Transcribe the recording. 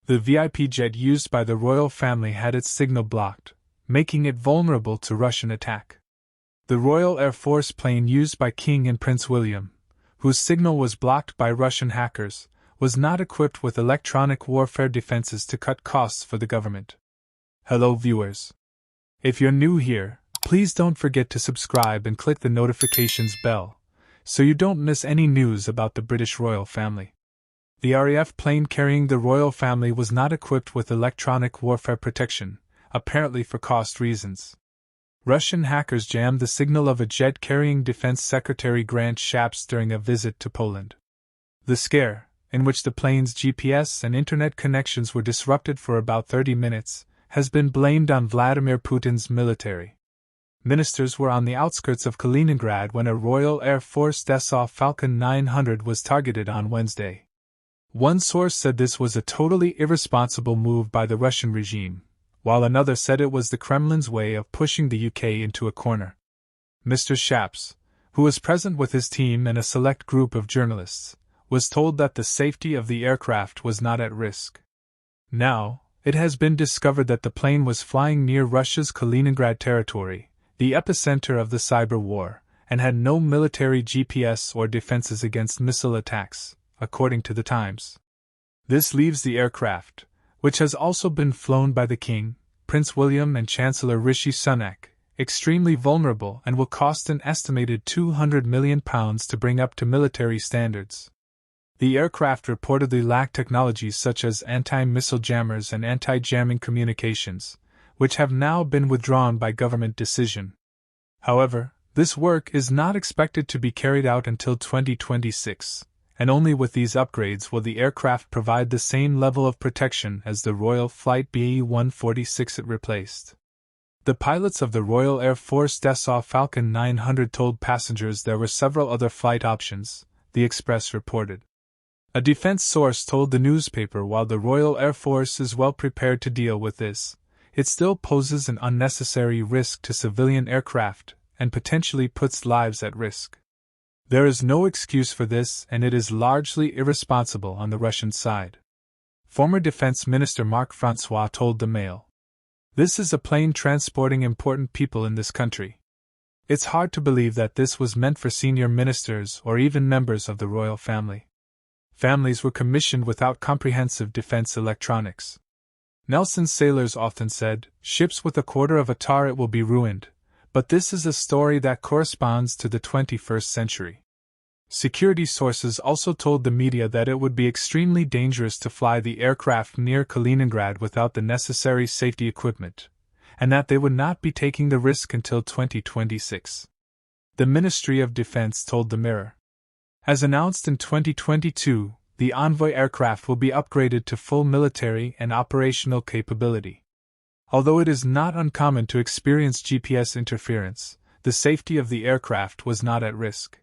The VIP jet used by the royal family had its signal blocked, making it vulnerable to Russian attack. The Royal Air Force plane used by King and Prince William, whose signal was blocked by Russian hackers, was not equipped with electronic warfare defenses to cut costs for the government. Hello viewers. If you're new here, please don't forget to subscribe and click the notifications bell, so you don't miss any news about the British royal family. The RAF plane carrying the royal family was not equipped with electronic warfare protection, apparently for cost reasons. Russian hackers jammed the signal of a jet carrying Defense Secretary Grant Shapps during a visit to Poland. The scare, in which the plane's GPS and internet connections were disrupted for about 30 minutes, has been blamed on Vladimir Putin's military. Ministers were on the outskirts of Kaliningrad when a Royal Air Force Dassault Falcon 900 was targeted on Wednesday. One source said this was a totally irresponsible move by the Russian regime, while another said it was the Kremlin's way of pushing the UK into a corner. Mr. Shapps, who was present with his team and a select group of journalists, was told that the safety of the aircraft was not at risk. Now, it has been discovered that the plane was flying near Russia's Kaliningrad territory, the epicenter of the cyber war, and had no military GPS or defenses against missile attacks, according to the Times. This leaves the aircraft, which has also been flown by the King, Prince William and Chancellor Rishi Sunak, extremely vulnerable and will cost an estimated £200 million to bring up to military standards. The aircraft reportedly lack technologies such as anti-missile jammers and anti-jamming communications, which have now been withdrawn by government decision. However, this work is not expected to be carried out until 2026, and only with these upgrades will the aircraft provide the same level of protection as the Royal Flight BE-146 it replaced. The pilots of the Royal Air Force Dassault Falcon 900 told passengers there were several other flight options, the Express reported. A defense source told the newspaper while the Royal Air Force is well prepared to deal with this, it still poses an unnecessary risk to civilian aircraft and potentially puts lives at risk. There is no excuse for this, and it is largely irresponsible on the Russian side. Former Defense Minister Marc Francois told the Mail. This is a plane transporting important people in this country. It's hard to believe that this was meant for senior ministers or even members of the royal family. Families were commissioned without comprehensive defense electronics. Nelson's sailors often said, "Ships with a quarter of a turret will be ruined," but this is a story that corresponds to the 21st century. Security sources also told the media that it would be extremely dangerous to fly the aircraft near Kaliningrad without the necessary safety equipment, and that they would not be taking the risk until 2026. The Ministry of Defense told the Mirror. As announced in 2022, the Envoy aircraft will be upgraded to full military and operational capability. Although it is not uncommon to experience GPS interference, the safety of the aircraft was not at risk.